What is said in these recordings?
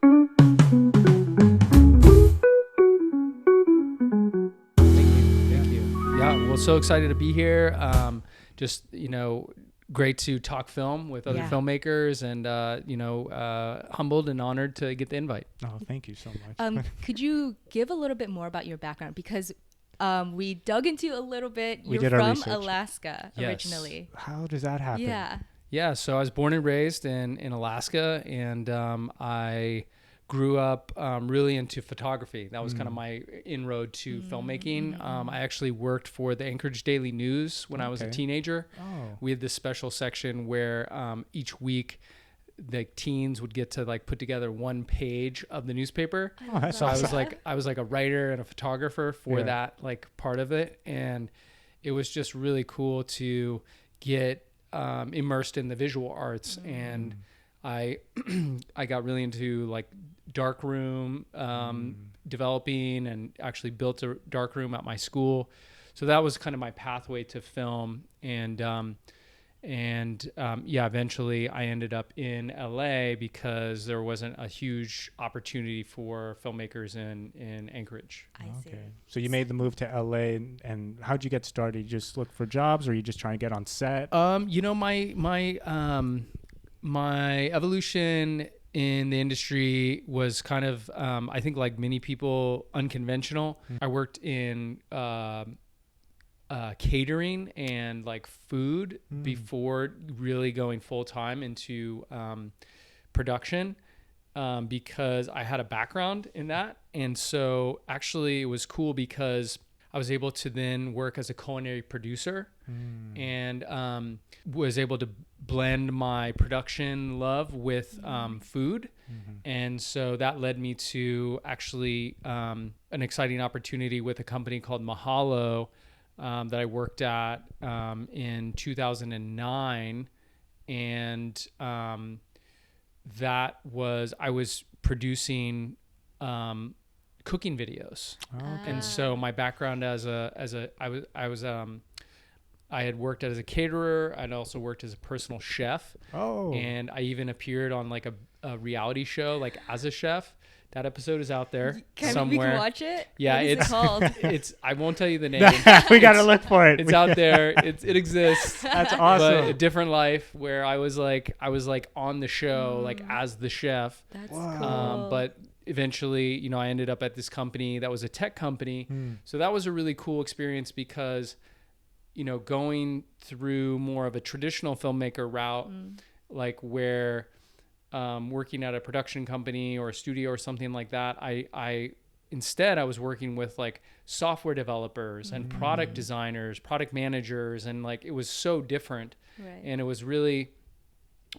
Thank you. Yeah, well, so excited to be here. Just, great to talk film with other filmmakers, and, humbled and honored to get the invite. Oh, thank you so much. Could you give a little bit more about your background? Because we dug into a little bit. We You're did our from research. Alaska originally. How does that happen? Yeah, so I was born and raised in Alaska, and I grew up really into photography. That was kind of my inroad to filmmaking. I actually worked for the Anchorage Daily News when I was a teenager. Oh. We had this special section where each week the teens would get to like put together one page of the newspaper. Oh, that's So awesome. I was like a writer and a photographer for that like part of it, and it was just really cool to get immersed in the visual arts. And I got really into like darkroom developing, and actually built a darkroom at my school. So that was kind of my pathway to film. And eventually I ended up in LA because there wasn't a huge opportunity for filmmakers in Anchorage. I see. Okay. So you made the move to LA, and how'd you get started? You just look for jobs, or you just trying to get on set? My evolution in the industry was kind of, I think like many people, unconventional. I worked in catering and like food before really going full time into production, because I had a background in that. And so actually it was cool because I was able to then work as a culinary producer, and was able to blend my production love with food. And so that led me to actually an exciting opportunity with a company called Mahalo that I worked at in 2009. And I was producing cooking videos. Okay. And so my background I had worked as a caterer. I'd also worked as a personal chef. Oh. And I even appeared on like a reality show, like as a chef. That episode is out there somewhere. We can watch it? Yeah, What is it called? I won't tell you the name. We got to look for it. It's out there. It exists. That's awesome. But a different life where I was like on the show, like as the chef. That's Wow. cool. But eventually, I ended up at this company that was a tech company. So that was a really cool experience because, going through more of a traditional filmmaker route, like where working at a production company or a studio or something like that, I instead I was working with like software developers and product designers, product managers, and like it was so different. Right. And it was really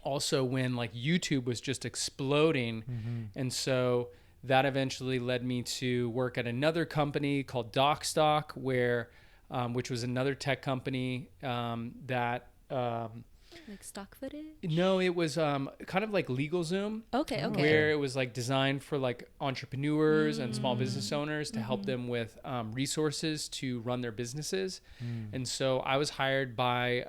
also when like YouTube was just exploding. And so that eventually led me to work at another company called DocStock, which was another tech company that Like stock footage? no, it was kind of like LegalZoom. Okay. Where it was like designed for like entrepreneurs and small business owners to help them with resources to run their businesses. And so I was hired by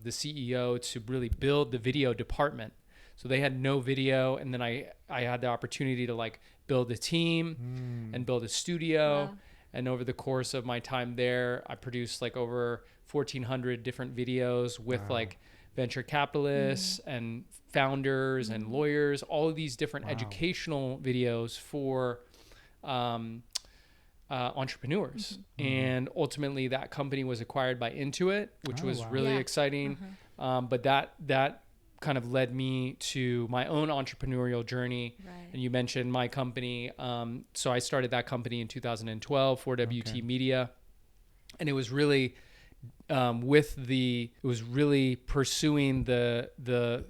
the CEO to really build the video department. So they had no video, and then I had the opportunity to like build a team and build a studio. Wow. And over the course of my time there, I produced like over 1,400 different videos with like venture capitalists and founders and lawyers, all of these different educational videos for entrepreneurs. And ultimately that company was acquired by Intuit, which was really exciting. But that kind of led me to my own entrepreneurial journey. Right. And you mentioned my company. So I started that company in 2012 for WT Media. And it was really really pursuing the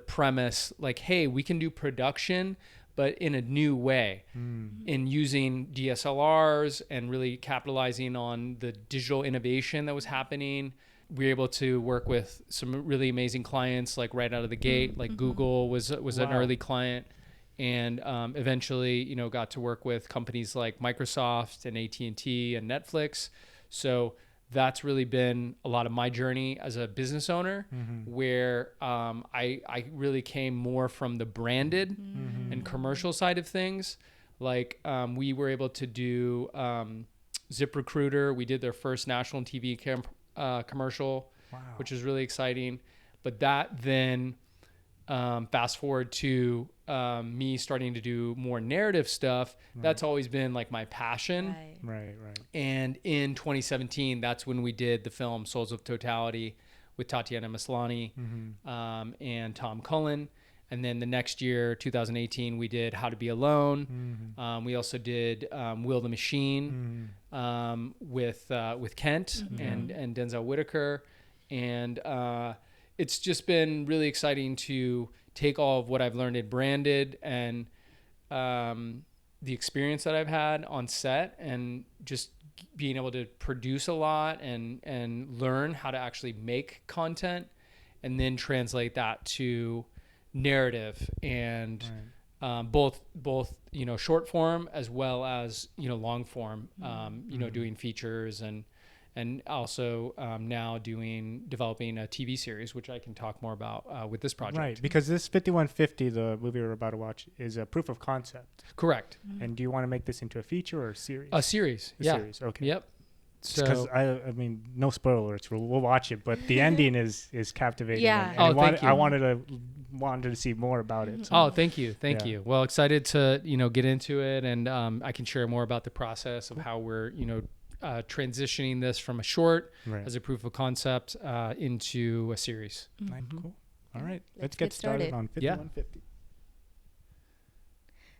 premise like, hey, we can do production, but in a new way, in using DSLRs and really capitalizing on the digital innovation that was happening. We were able to work with some really amazing clients, like right out of the gate, like Google was an early client. And eventually, got to work with companies like Microsoft and AT&T and Netflix. So that's really been a lot of my journey as a business owner, where I really came more from the branded and commercial side of things. Like we were able to do ZipRecruiter. We did their first national TV commercial, which was really exciting. But that then fast forward to me starting to do more narrative stuff. That's always been like my passion. Right. And in 2017, that's when we did the film Souls of Totality with Tatiana Maslany and Tom Cullen. And then the next year, 2018, we did How to Be Alone. We also did Will the Machine with Kent and Denzel Whitaker. And it's just been really exciting to take all of what I've learned in branded and the experience that I've had on set, and just being able to produce a lot and learn how to actually make content, and then translate that to narrative and both short form as well as long form, doing features and also now developing a TV series, which I can talk more about with this project. Right, because this 5150, the movie we're about to watch, is a proof of concept. Correct. And do you want to make this into a feature or a series? A series. A series, okay. Yep. Because I mean, no spoilers. We'll watch it, but the ending is captivating. Yeah. And Thank you. I wanted to see more about it. So. Oh, thank you. You. Well, excited to get into it, and I can share more about the process of how we're transitioning this from a short as a proof of concept into a series. Right, cool. All right, let's get started on 5150.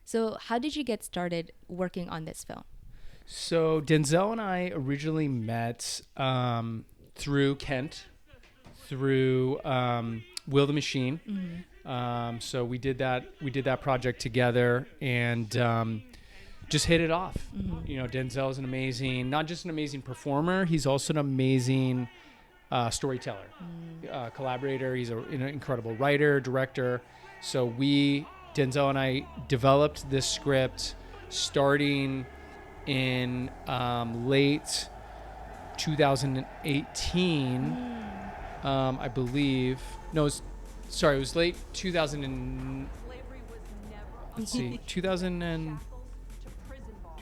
So how did you get started working on this film? So Denzel and I originally met through Kent, through Will the Machine. So we did that project together, and just hit it off. Denzel is not just an amazing performer, he's also an amazing storyteller, collaborator. He's an incredible writer, director. So Denzel and I developed this script starting in late 2018, I believe. No, it was late 2000 let's see, 2000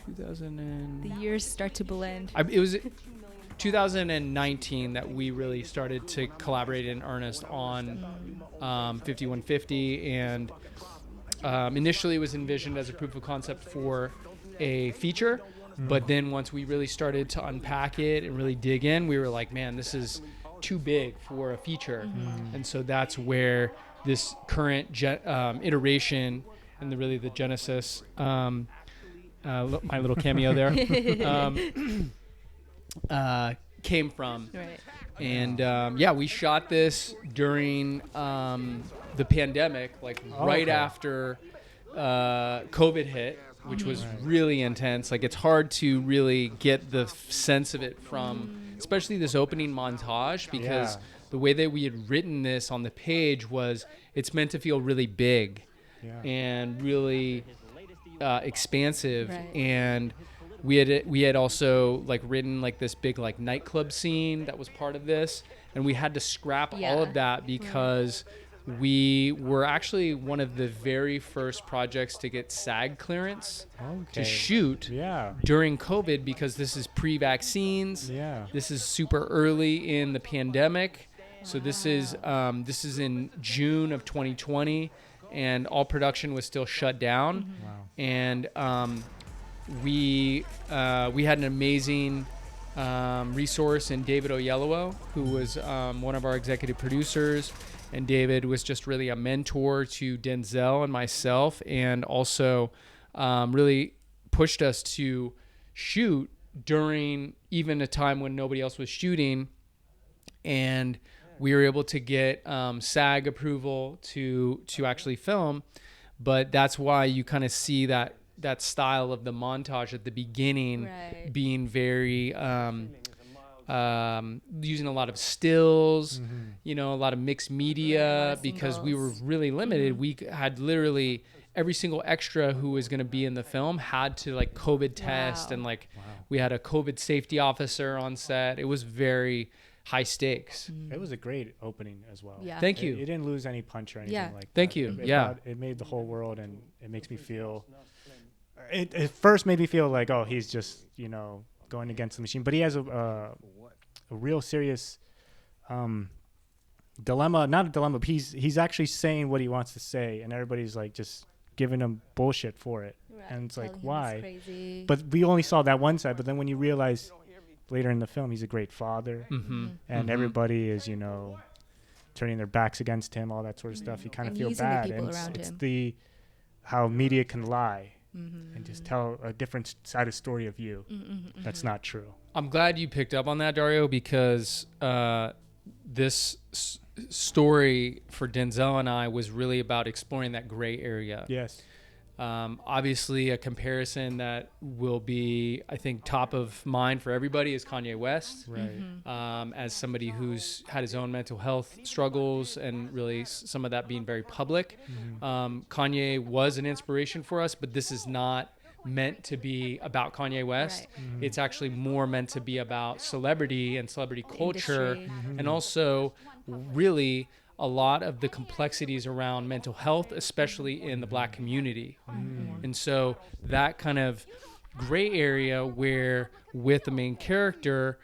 The years start to blend. It was 2019 that we really started to collaborate in earnest on 5150, and initially it was envisioned as a proof of concept for a feature, but then once we really started to unpack it and really dig in, we were like, man, this is too big for a feature. And so that's where this current iteration and the genesis, my little cameo there, came from. Right. And we shot this during the pandemic, right after COVID hit, which was really intense. Like, it's hard to really get the sense of it from, especially this opening montage, because the way that we had written this on the page was, it's meant to feel really big and really expansive. Right. And we had also written this big nightclub scene that was part of this, and we had to scrap all of that because we were actually one of the very first projects to get SAG clearance to shoot during COVID, because this is pre-vaccines. This is super early in the pandemic. So this is in June of 2020, and all production was still shut down. And we had an amazing resource in David Oyelowo, who was one of our executive producers. And David was just really a mentor to Denzel and myself, and also really pushed us to shoot during even a time when nobody else was shooting. And we were able to get SAG approval to actually film. But that's why you kind of see that style of the montage at the beginning being very using a lot of stills, a lot of mixed media, because we were really limited. We had literally every single extra who was going to be in the film had to COVID test and We had a COVID safety officer on set. It was very high stakes. It was a great opening as well. Yeah. Thank you. It didn't lose any punch or anything Yeah. like that. Thank you. It made the whole world, and it makes me feel. It first made me feel like, oh, he's just going against the machine, but he has a real serious dilemma. Not a dilemma, but he's actually saying what he wants to say, and everybody's like just giving him bullshit for it, and it's like, why? But we only saw that one side. But then when you realize later in the film, he's a great father, and everybody is turning their backs against him, all that sort of stuff. You kind of feel bad, and it's how media can lie and just tell a different side of story of you. That's not true. I'm glad you picked up on that, Dario, because this story for Denzel and I was really about exploring that gray area. Yes. Obviously, a comparison that will be, I think, top of mind for everybody is Kanye West. Right. As somebody who's had his own mental health struggles and really some of that being very public. Kanye was an inspiration for us, but this is not meant to be about Kanye West. Right. It's actually more meant to be about celebrity and celebrity culture, and also really a lot of the complexities around mental health, especially in the Black community. And so that kind of gray area where with the main character,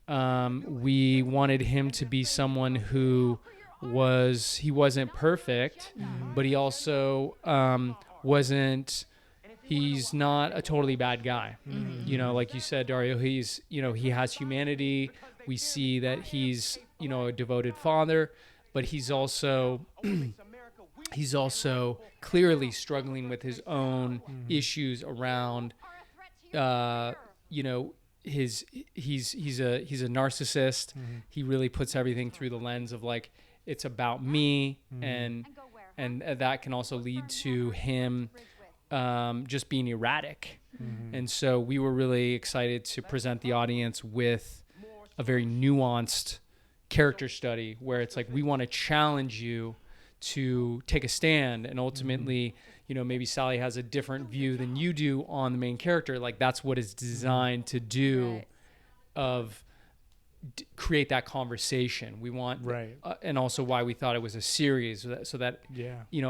we wanted him to be someone who he wasn't perfect, but he also he's not a totally bad guy. Like you said, Dario, he has humanity. We see that he's, a devoted father, but he's also clearly struggling with his own issues around, he's a narcissist. He really puts everything through the lens of like, it's about me. And that can also lead to him just being erratic. And so we were really excited to present the audience with a very nuanced character study where it's like, we want to challenge you to take a stand, and ultimately, maybe Sally has a different view than you do on the main character. Like, that's what it's designed to do, of create that conversation. We want, and also why we thought it was a series, so that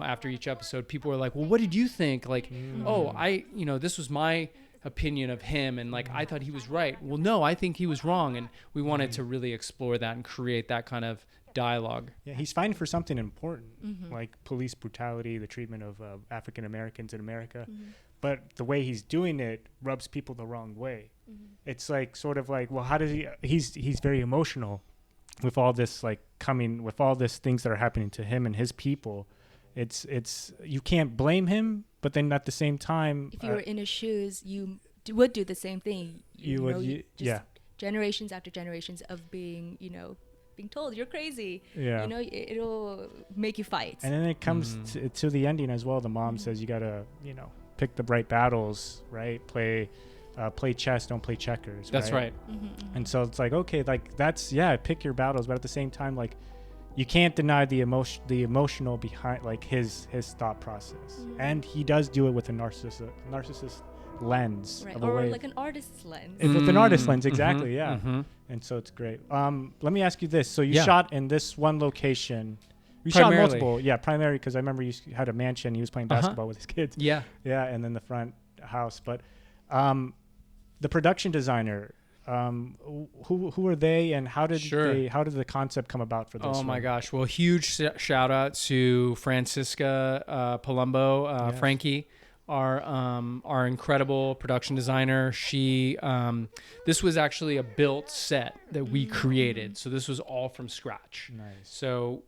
after each episode, people were like, well, what did you think? Like, this was my opinion of him, and like, I thought he was right. Well, no, I think he was wrong. And we wanted to really explore that and create that kind of dialogue. Yeah, he's fighting for something important, like police brutality, the treatment of African Americans in America. But the way he's doing it rubs people the wrong way. It's like, sort of like, well, how does he's very emotional with all this, like, with all this things that are happening to him and his people. It's you can't blame him, but then at the same time, if you were in his shoes, you would do the same thing. Yeah. Generations after generations of being told you're crazy. Yeah. It'll make you fight. And then it comes to the ending as well. The mom says you gotta, pick the right battles, right? Play chess, don't play checkers. That's right. And so it's like, okay, like that's, pick your battles, but at the same time, like, you can't deny the emotional behind, like, his thought process. And he does do it with a narcissist lens, right, of a or way, like an artist's lens. with an artist lens, exactly. And so it's great. Let me ask you this: so you shot in this one location? You shot multiple, primarily, because I remember you had a mansion. He was playing basketball with his kids. And then the front house. But the production designer, who are they, and how did the concept come about for this? Oh my gosh! Well, huge shout out to Francisca Palumbo, Frankie, our incredible production designer. She this was actually a built set that we created, so this was all from scratch. Nice. So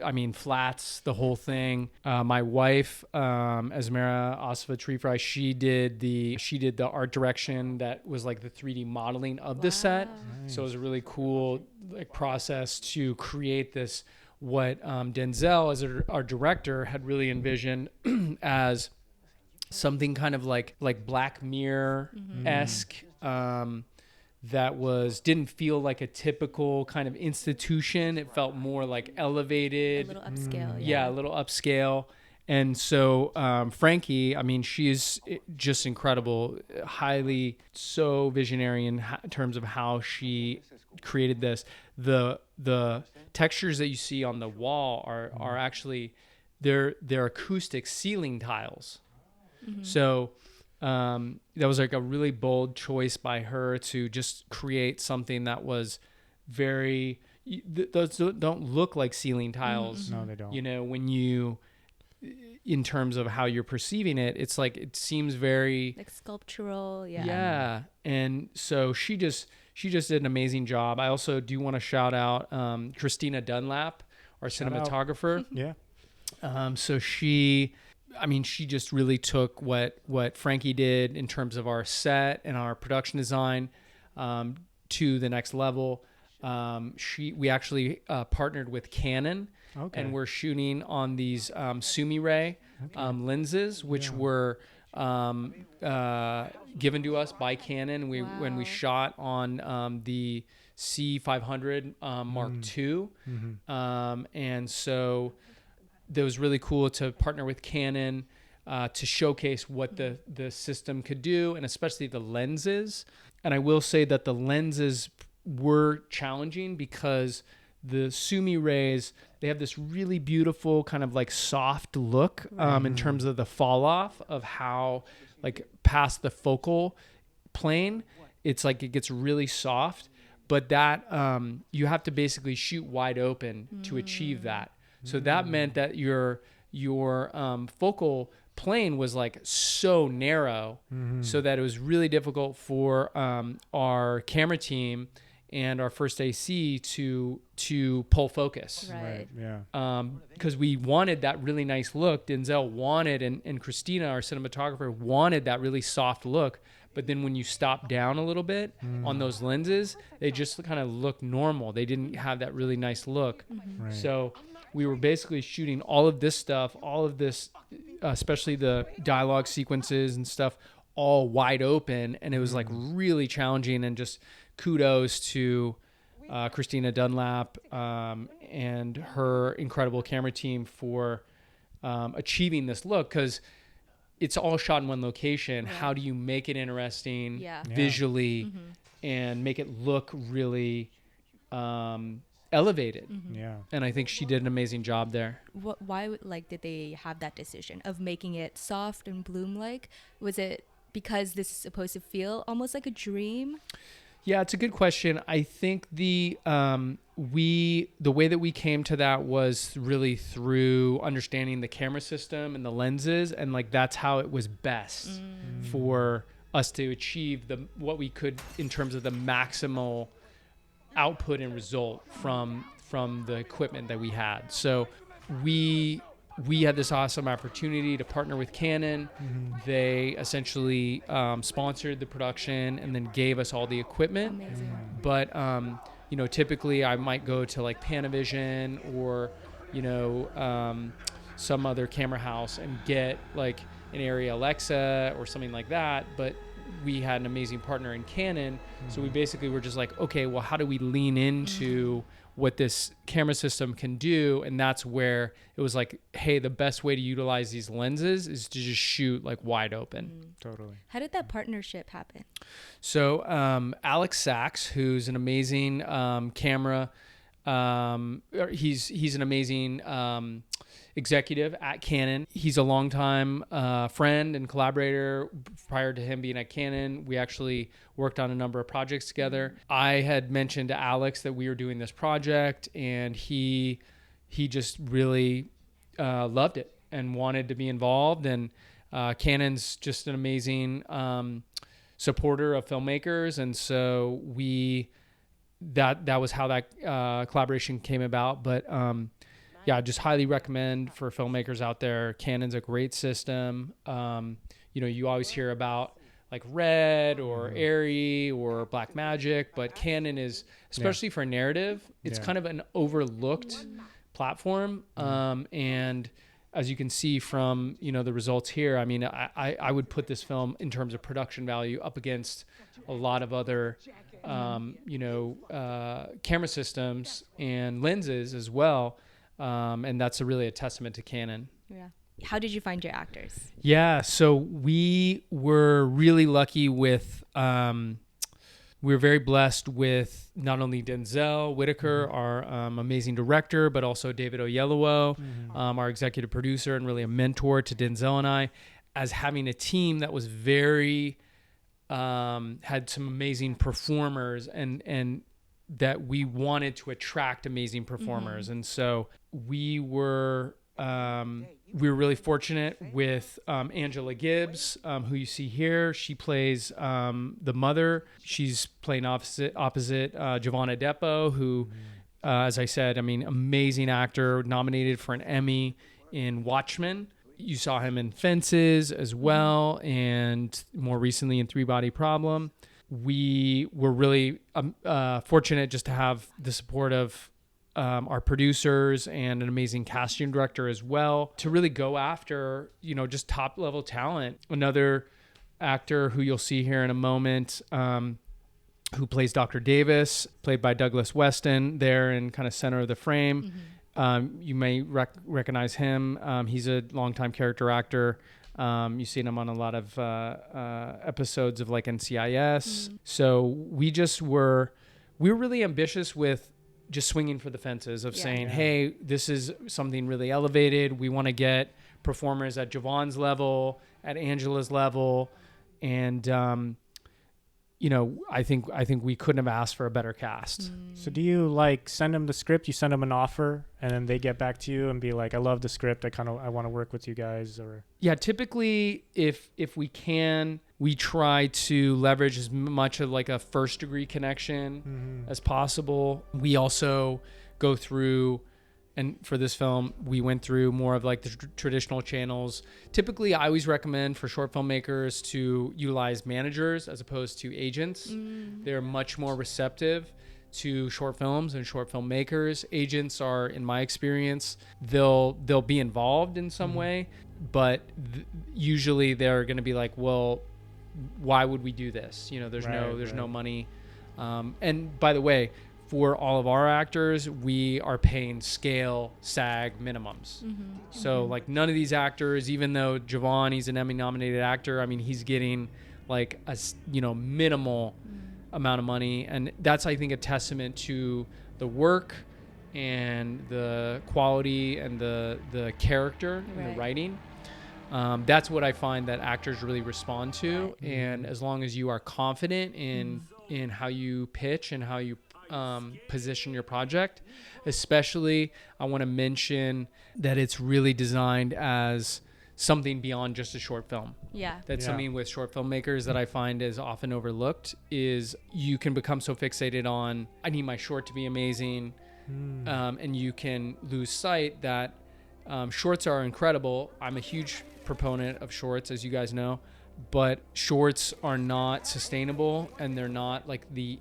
I mean, flats, the whole thing. My wife, Esmera Asifa Trefry, she did the art direction that was like the 3D modeling of the set. Nice. So it was a really cool process to create this, what Denzel, as our director, had really envisioned as something kind of like Black Mirror-esque, that didn't feel like a typical kind of institution. It felt more like elevated. A little upscale. A little upscale. And so Frankie, I mean, she is just incredible, highly so visionary in terms of how she created this. The textures that you see on the wall are actually they're acoustic ceiling tiles. Mm-hmm. So that was like a really bold choice by her to just create something that was very. Those don't look like ceiling tiles. Mm-hmm. No, they don't. You know, when you, in terms of how you're perceiving it, it's like it seems very like sculptural. Yeah. And so she just did an amazing job. I also do want to shout out Christina Dunlap, our cinematographer. Yeah. So she just really took what Frankie did in terms of our set and our production design to the next level. We actually partnered with Canon, and we're shooting on these Sumi Ray lenses, which were given to us by Canon. When we shot on the C500 Mark II, and so that was really cool to partner with Canon to showcase what the system could do, and especially the lenses. And I will say that the lenses were challenging because the Sumi Rays, they have this really beautiful kind of like soft look in terms of the fall off of how like past the focal plane, it's like it gets really soft, but that you have to basically shoot wide open to achieve that. So that meant that your focal plane was like so narrow, so that it was really difficult for our camera team and our first AC to pull focus. Right. Yeah. Because we wanted that really nice look. Denzel wanted, and Christina, our cinematographer, wanted that really soft look. But then when you stop down a little bit on those lenses, they just kind of look normal. They didn't have that really nice look. Right. So we were basically shooting all of this stuff, especially the dialogue sequences and stuff, all wide open. And it was like really challenging, and just kudos to Christina Dunlap and her incredible camera team for achieving this look, because it's all shot in one location. Right. How do you make it interesting visually and make it look really elevated? Yeah. And I think she did an amazing job there. Why did they have that decision of making it soft and bloom-like? Was it because this is supposed to feel almost like a dream? Yeah, it's a good question. I think the way that we came to that was really through understanding the camera system and the lenses, and like that's how it was best for us to achieve what we could in terms of the maximal output and result from the equipment that we had. So we had this awesome opportunity to partner with Canon. They essentially sponsored the production and then gave us all the equipment. Amazing. But typically I might go to like Panavision or some other camera house and get like an Arri Alexa or something like that. But we had an amazing partner in Canon, so we basically were just like, okay, well, how do we lean into what this camera system can do? And that's where it was like, hey, the best way to utilize these lenses is to just shoot like wide open. Totally. How did that partnership happen? So Alex Sachs, who's an amazing camera, he's an amazing executive at Canon. He's a longtime friend and collaborator. Prior to him being at Canon, we actually worked on a number of projects together. I had mentioned to Alex that we were doing this project, and he just really loved it and wanted to be involved. And Canon's just an amazing supporter of filmmakers, and so that was how that collaboration came about. But yeah, I just highly recommend for filmmakers out there. Canon's a great system. You always hear about like Red or Arri or Blackmagic, but Canon is, especially for narrative, it's kind of an overlooked platform. And as you can see from the results here, I mean, I would put this film in terms of production value up against a lot of other camera systems and lenses as well. And that's really a testament to Canon. Yeah. how did you find your actors? Yeah, so we were really lucky with, we were very blessed with not only Denzel Whitaker, our amazing director, but also David Oyelowo, our executive producer and really a mentor to Denzel and I, as having a team that was very, had some amazing performers and that we wanted to attract amazing performers. And so we were really fortunate with Angela Gibbs, who you see here. She plays the mother. She's playing opposite Jovan Adepo, who, as I said, I mean, amazing actor, nominated for an Emmy in Watchmen. You saw him in Fences as well, and more recently in Three Body Problem. We were really fortunate just to have the support of our producers and an amazing casting director as well to really go after, just top level talent. Another actor who you'll see here in a moment, who plays Dr. Davis, played by Douglas Weston there in kind of center of the frame. You may recognize him. He's a longtime character actor. You've seen him on a lot of episodes of like NCIS. So we were really ambitious with just swinging for the fences of saying, hey, this is something really elevated. We want to get performers at Jovan's level, at Angela's level. And, I think we couldn't have asked for a better cast. So do you like send them the script, you send them an offer, and then they get back to you and be like, I love the script, I want to work with you guys? Or yeah, typically if we can, we try to leverage as much of like a first degree connection as possible. We also go through, and for this film, we went through more of like the traditional channels. Typically, I always recommend for short filmmakers to utilize managers as opposed to agents. They're much more receptive to short films and short filmmakers. Agents are, in my experience, they'll be involved in some way, but usually they're going to be like, well, why would we do this? There's no money. And by the way, for all of our actors, we are paying scale SAG minimums. So like none of these actors, even though Jovan, he's an Emmy nominated actor, I mean, he's getting like a, minimal amount of money. And that's, I think, a testament to the work and the quality and the character and the writing. That's what I find that actors really respond to. And as long as you are confident in how you pitch and how you position your project, especially I want to mention that it's really designed as something beyond just a short film. That's something with short filmmakers that I find is often overlooked, is you can become so fixated on, I need my short to be amazing, and you can lose sight that shorts are incredible. I'm a huge proponent of shorts, as you guys know, but shorts are not sustainable, and they're not like the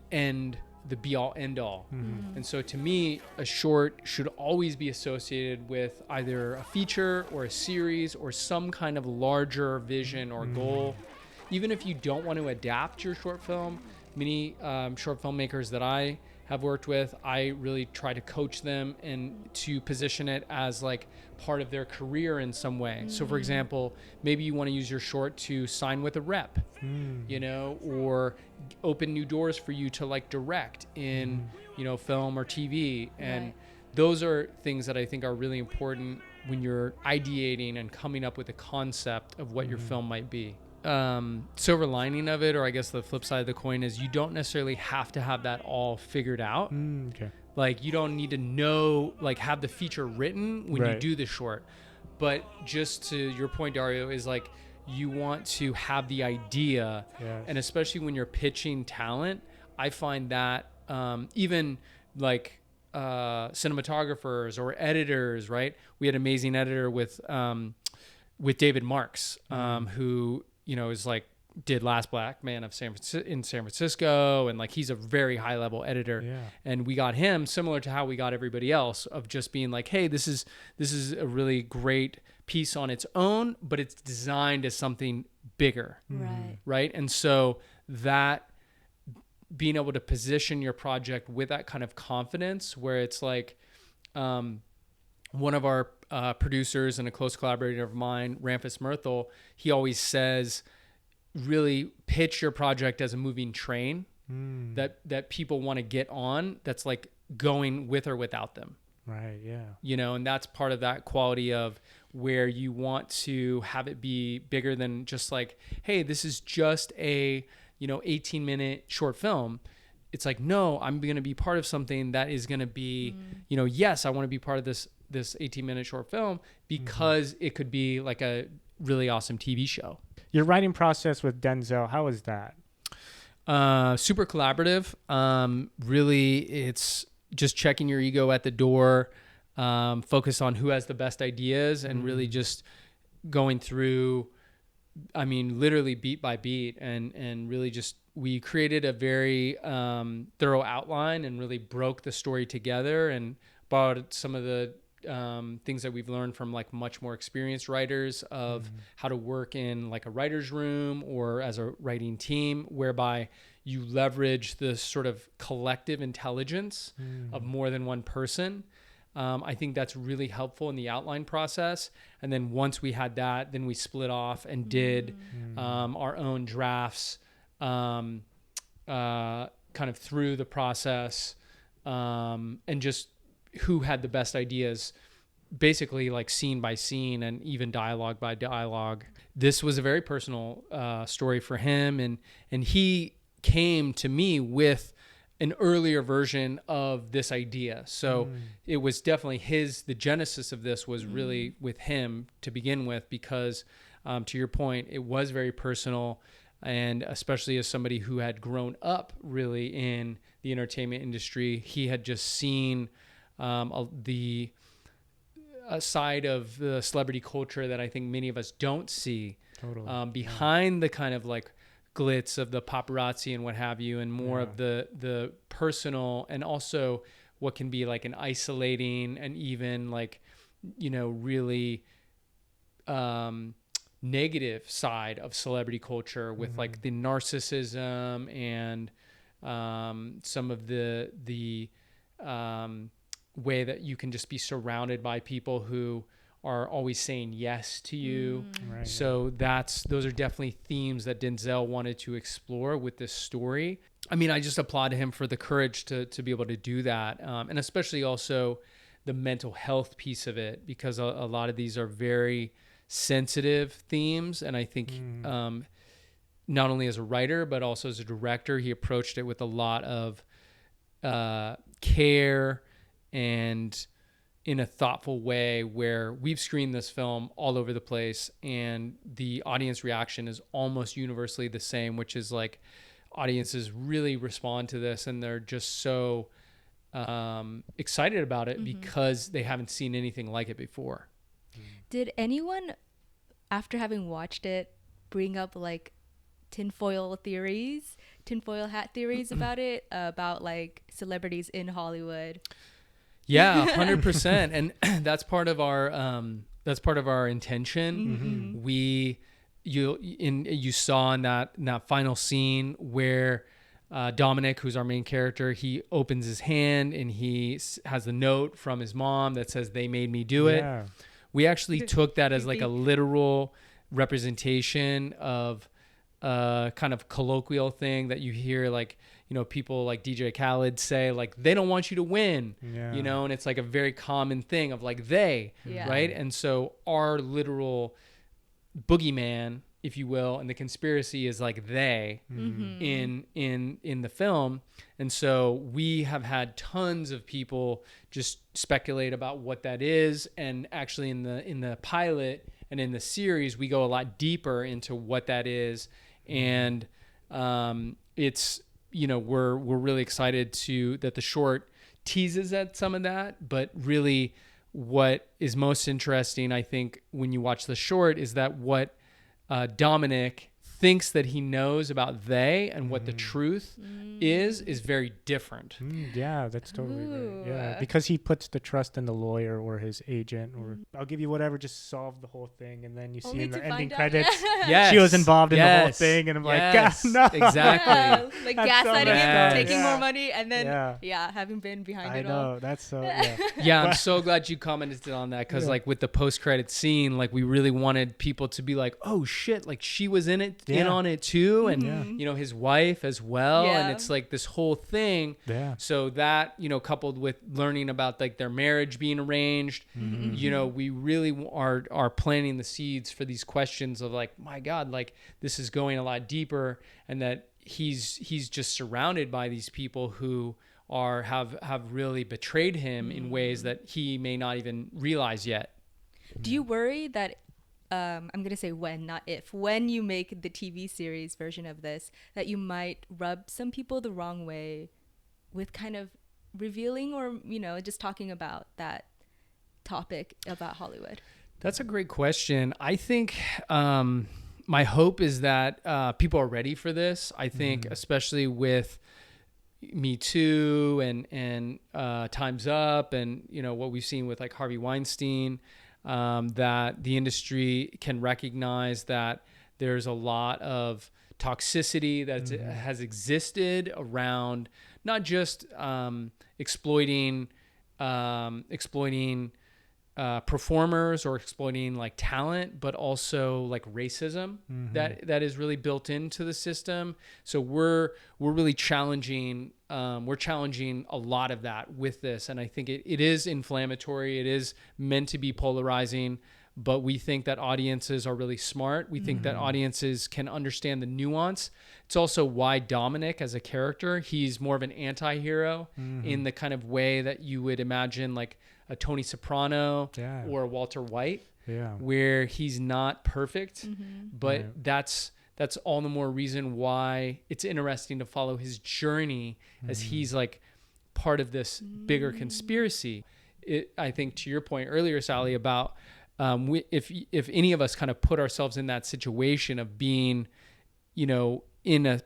be all end all. And so to me, a short should always be associated with either a feature or a series or some kind of larger vision or goal. Even if you don't want to adapt your short film, many short filmmakers that I have worked with, I really try to coach them and to position it as like part of their career in some way. So for example, maybe you want to use your short to sign with a rep, or open new doors for you to like direct in, film or TV. And those are things that I think are really important when you're ideating and coming up with a concept of what your film might be. Silver lining of it, or I guess the flip side of the coin, is you don't necessarily have to have that all figured out. Like you don't need to know, like have the feature written when you do the short. But just to your point, Dario, is like you want to have the idea, and especially when you're pitching talent, I find that even like cinematographers or editors, right? We had an amazing editor with David Marks, who is like did Last Black Man in San Francisco, and like he's a very high level editor. And we got him similar to how we got everybody else, of just being like, hey, this is a really great piece on its own, but it's designed as something bigger, right? And so that being able to position your project with that kind of confidence, where it's like one of our producers and a close collaborator of mine, Ramphis Myrtle, he always says, really pitch your project as a moving train that people want to get on, that's like going with or without them. Right, yeah. You know, and that's part of that quality of where you want to have it be bigger than just like, hey, this is just a, 18-minute short film. It's like, no, I'm going to be part of something that is going to be, yes, I want to be part of this 18-minute short film because it could be like a really awesome TV show. Your writing process with Denzel, how was that? Super collaborative. Really, it's just checking your ego at the door, focus on who has the best ideas, and really just going through, literally beat by beat, and really just, we created a very thorough outline and really broke the story together and borrowed some of the things that we've learned from like much more experienced writers of how to work in like a writer's room or as a writing team, whereby you leverage the sort of collective intelligence of more than one person. I think that's really helpful in the outline process. And then once we had that, then we split off and did our own drafts kind of through the process, and just who had the best ideas, basically like scene by scene and even dialogue by dialogue. This was a very personal story for him, and he came to me with an earlier version of this idea. So it was definitely the genesis of this was really with him to begin with, because to your point, it was very personal. And especially as somebody who had grown up really in the entertainment industry, he had just seen the side of the celebrity culture that I think many of us don't see. Totally. Behind the kind of like glitz of the paparazzi and what have you, and more of the personal, and also what can be like an isolating and even like, really negative side of celebrity culture with like the narcissism and some of the way that you can just be surrounded by people who are always saying yes to you. Right, so those are definitely themes that Denzel wanted to explore with this story. I just applaud him for the courage to be able to do that. And especially also the mental health piece of it, because a lot of these are very sensitive themes. And I think not only as a writer, but also as a director, he approached it with a lot of care and in a thoughtful way, where we've screened this film all over the place and the audience reaction is almost universally the same, which is like audiences really respond to this and they're just so excited about it because they haven't seen anything like it before. Did anyone, after having watched it, bring up like tinfoil hat theories about it, about like celebrities in Hollywood? Yeah, 100%. And that's part of our intention. You saw in that final scene where Dominic, who's our main character, he opens his hand and he has the note from his mom that says, "They made me do it." Yeah. We actually took that as like a literal representation of kind of colloquial thing that you hear, like, people like DJ Khaled say, like, they don't want you to win, and it's like a very common thing of like right? And so our literal boogeyman, if you will, and the conspiracy is like they in the film. And so we have had tons of people just speculate about what that is. And actually in the pilot and in the series, we go a lot deeper into what that is. And it's, we're really excited that the short teases at some of that, but really what is most interesting, I think, when you watch the short is that what Dominic thinks that he knows about they and what the truth is very different. Yeah, that's totally right. Yeah, because he puts the trust in the lawyer or his agent, or I'll give you whatever, just solve the whole thing, and then you see in the ending credits, she was involved in the whole thing, and I'm like, God, no, exactly, like gaslighting him, taking more money, and then having been behind it all. I know, that's so I'm so glad you commented on that, because like with the post-credit scene, like we really wanted people to be like, oh shit, like she was in on it too, and you know, his wife as well, and it's like this whole thing. So that, you know, coupled with learning about like their marriage being arranged, you know, we really are planting the seeds for these questions of like, my God, like this is going a lot deeper, and that he's just surrounded by these people who have really betrayed him in ways that he may not even realize yet. Do you worry that I'm going to say when, not if, when you make the TV series version of this, that you might rub some people the wrong way with kind of revealing or, you know, just talking about that topic about Hollywood? That's a great question. I think my hope is that people are ready for this. I think especially with Me Too and Time's Up, and, you know, what we've seen with like Harvey Weinstein, that the industry can recognize that there's a lot of toxicity that has existed around not just exploiting performers or exploiting like talent, but also like racism that is really built into the system. So we're really challenging a lot of that with this, and I think it is inflammatory. It is meant to be polarizing, but we think that audiences are really smart. We think that audiences can understand the nuance. It's also why Dominic as a character, he's more of an anti-hero in the kind of way that you would imagine like a Tony Soprano or a Walter White, where he's not perfect, but that's all the more reason why it's interesting to follow his journey as he's like part of this bigger conspiracy. I think to your point earlier, Sally, about if any of us kind of put ourselves in that situation of being, you know, in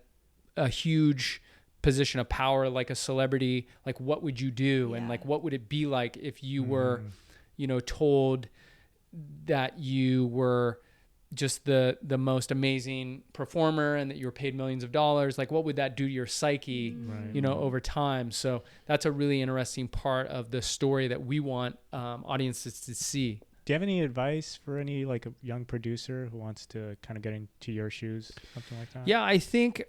a huge position of power, like a celebrity, like what would you do? And like, what would it be like if you were, you know, told that you were just the most amazing performer and that you were paid millions of dollars? Like, what would that do to your psyche, you know, over time? So that's a really interesting part of the story that we want audiences to see. Do you have any advice for any like a young producer who wants to kind of get into your shoes, something like that? Yeah, I think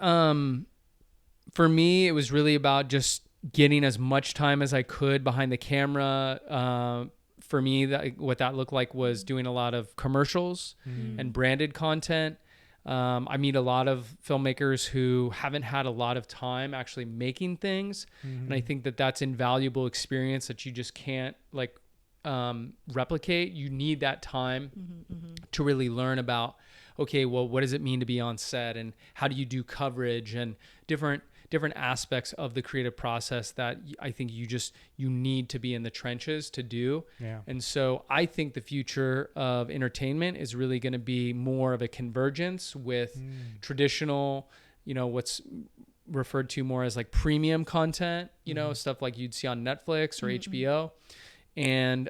for me, it was really about just getting as much time as I could behind the camera. For me, what that looked like was doing a lot of commercials and branded content. I meet a lot of filmmakers who haven't had a lot of time actually making things. And I think that that's invaluable experience that you just can't like replicate. You need that time to really learn about, okay, well, what does it mean to be on set, and how do you do coverage, and different aspects of the creative process that I think you need to be in the trenches to do. And so I think the future of entertainment is really going to be more of a convergence with traditional, you know, what's referred to more as like premium content, you know, stuff like you'd see on Netflix or HBO, and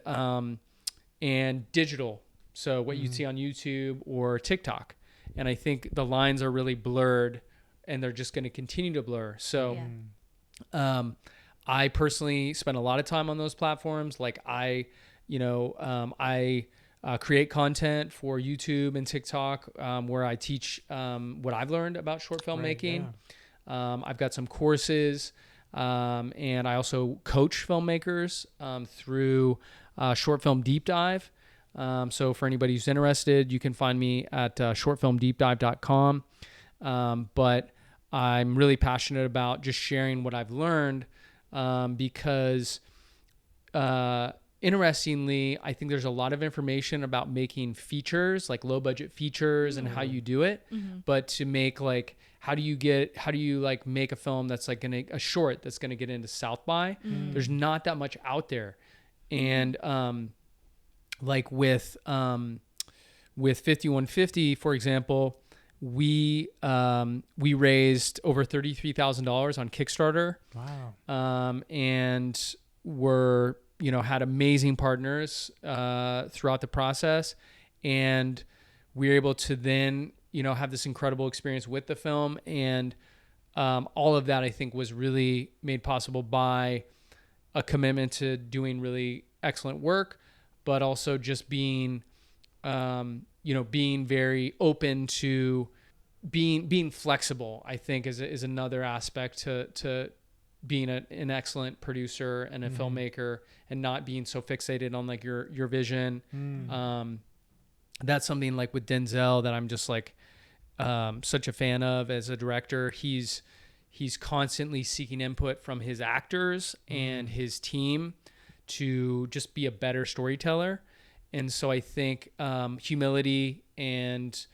digital. So what you'd see on YouTube or TikTok. And I think the lines are really blurred, and they're just going to continue to blur. So I personally spend a lot of time on those platforms. Like I create content for YouTube and TikTok, where I teach what I've learned about short film making. I've got some courses, and I also coach filmmakers through Short Film Deep Dive. So for anybody who's interested, you can find me at shortfilmdeepdive.com. But I'm really passionate about just sharing what I've learned, because interestingly, I think there's a lot of information about making features, like low budget features, and how you do it. But to make like, how do you like make a film that's like a short that's going to get into South by? There's not that much out there. And like with 5150, for example, we raised over $33,000 on Kickstarter. Wow. And were, had amazing partners throughout the process. And we were able to then, have this incredible experience with the film. And all of that, I think, was really made possible by a commitment to doing really excellent work, but also just being, being very open to being flexible, I think is another aspect to being an excellent producer and a filmmaker, and not being so fixated on like your vision. That's something like with Denzel that I'm just like such a fan of as a director. He's constantly seeking input from his actors and his team to just be a better storyteller. And so I think humility and,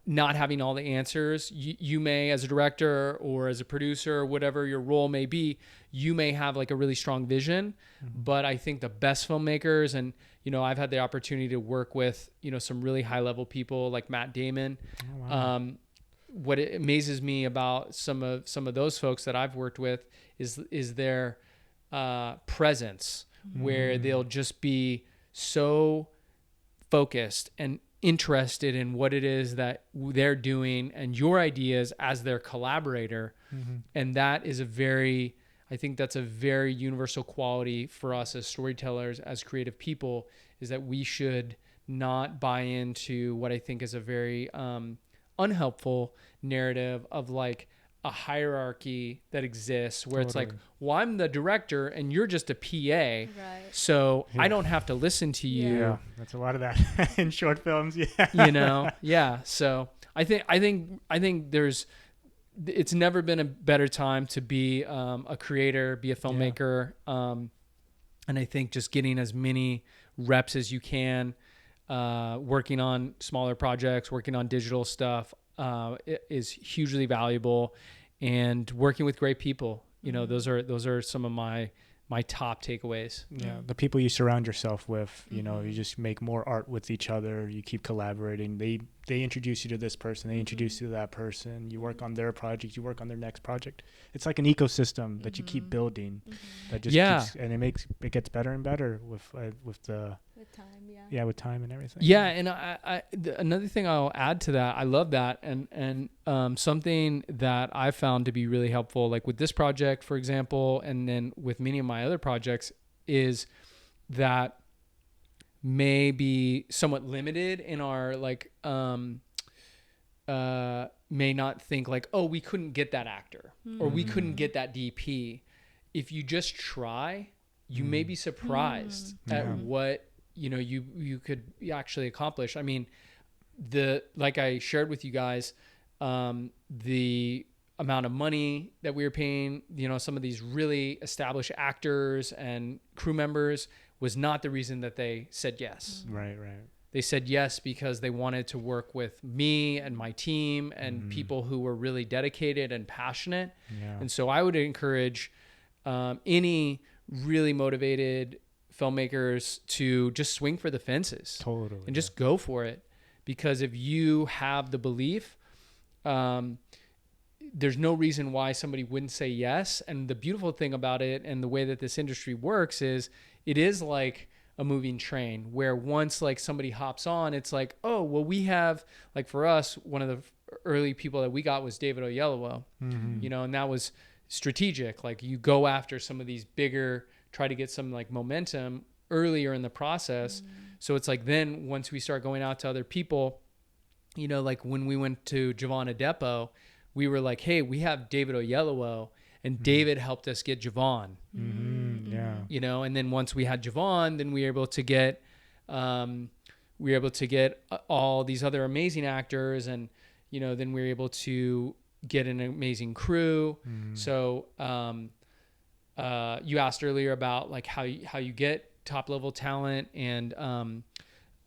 not having all the answers, you may, as a director or as a producer, or whatever your role may be, you may have like a really strong vision. But I think the best filmmakers, and, I've had the opportunity to work with, some really high level people like Matt Damon. Oh, wow. What it amazes me about some of those folks that I've worked with is their presence, where they'll just be so focused and interested in what it is that they're doing and your ideas as their collaborator. And that is I think that's a very universal quality for us as storytellers, as creative people, is that we should not buy into what I think is a very unhelpful narrative of like a hierarchy that exists where it's like, well, I'm the director and you're just a PA. Right. So I don't have to listen to you. Yeah, that's a lot of that in short films. Yeah. Yeah. So I think it's never been a better time to be a creator, be a filmmaker. And I think just getting as many reps as you can, working on smaller projects, working on digital stuff, is hugely valuable, and working with great people. Those are some of my top takeaways. Yeah, the people you surround yourself with, you just make more art with each other. You keep collaborating. They introduce you to this person. They introduce you to that person. You work on their project. You work on their next project. It's like an ecosystem that you keep building. That just keeps, and it gets better and better with time. Yeah, with time and everything. Yeah, and another thing I'll add to that, I love that, and something that I found to be really helpful, like with this project, for example, and then with many of my other projects, is that may be somewhat limited in our like may not think like, oh, we couldn't get that actor or we couldn't get that DP. If you just try, you may be surprised at what you could actually accomplish. I mean, like I shared with you guys, the amount of money that we were paying, some of these really established actors and crew members was not the reason that they said yes. Right. They said yes because they wanted to work with me and my team and people who were really dedicated and passionate. Yeah. And so I would encourage any really motivated filmmakers to just swing for the fences. Totally. And just go for it. Because if you have the belief, there's no reason why somebody wouldn't say yes. And the beautiful thing about it and the way that this industry works is it is like a moving train where once like somebody hops on, it's like, oh, well, we have, like for us, one of the early people that we got was David Oyelowo, and that was strategic. Like you go after some of these bigger, try to get some like momentum earlier in the process. So it's like, then once we start going out to other people, like when we went to Jovan Adepo, we were like, hey, we have David Oyelowo, and David helped us get Jovan. Yeah. And then once we had Jovan, then we were able to get all these other amazing actors, and then we were able to get an amazing crew. So you asked earlier about like how you get top level talent, and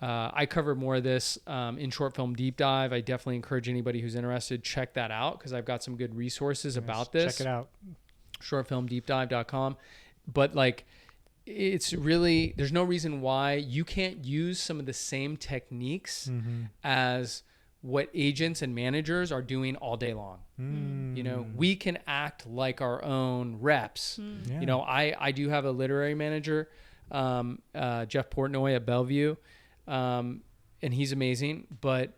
I cover more of this in Short Film Deep Dive. I definitely encourage anybody who's interested, check that out, because I've got some good resources about this. Check it out. shortfilmdeepdive.com. But like, it's really, there's no reason why you can't use some of the same techniques as what agents and managers are doing all day long. You know, we can act like our own reps. Yeah. You know, I do have a literary manager, Jeff Portnoy at Bellevue, and he's amazing. But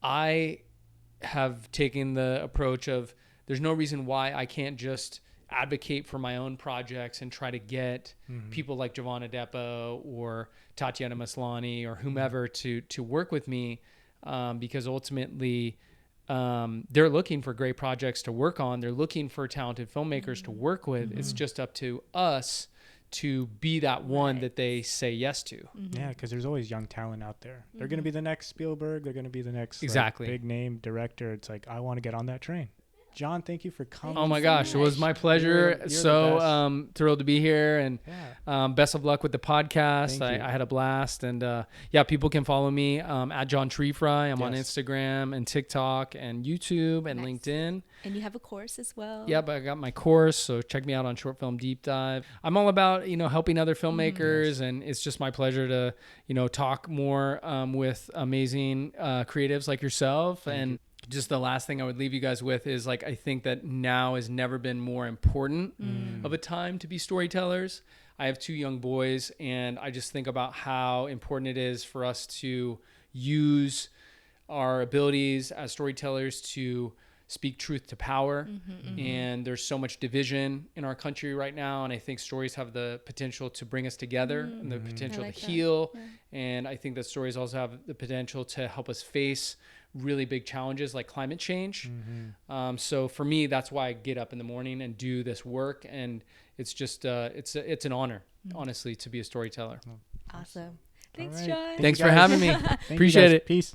I have taken the approach of there's no reason why I can't just advocate for my own projects and try to get people like Jovan Adepo or Tatiana Maslany or whomever to work with me, because ultimately they're looking for great projects to work on. They're looking for talented filmmakers to work with. It's just up to us to be that one that they say yes to. Yeah, because there's always young talent out there. They're going to be the next Spielberg. They're going to be the next exactly big name director. It's like, I want to get on that train. John, thank you for coming. Oh my gosh, it was my pleasure. You're so thrilled to be here, and best of luck with the podcast. I had a blast, and people can follow me at John Trefry. I'm on Instagram and TikTok and YouTube and LinkedIn. And you have a course as well. Yep, I got my course, so check me out on Short Film Deep Dive. I'm all about helping other filmmakers, and it's just my pleasure to talk more with amazing creatives like yourself. And just the last thing I would leave you guys with is I think that now has never been more important of a time to be storytellers. I have 2 young boys, and I just think about how important it is for us to use our abilities as storytellers to speak truth to power. And there's so much division in our country right now, and I think stories have the potential to bring us together and the potential to heal. And I think that stories also have the potential to help us face really big challenges like climate change. So for me, that's why I get up in the morning and do this work, and it's just it's an honor, honestly, to be a storyteller. Awesome. Thanks, John. Thanks for having me. Appreciate it. Peace.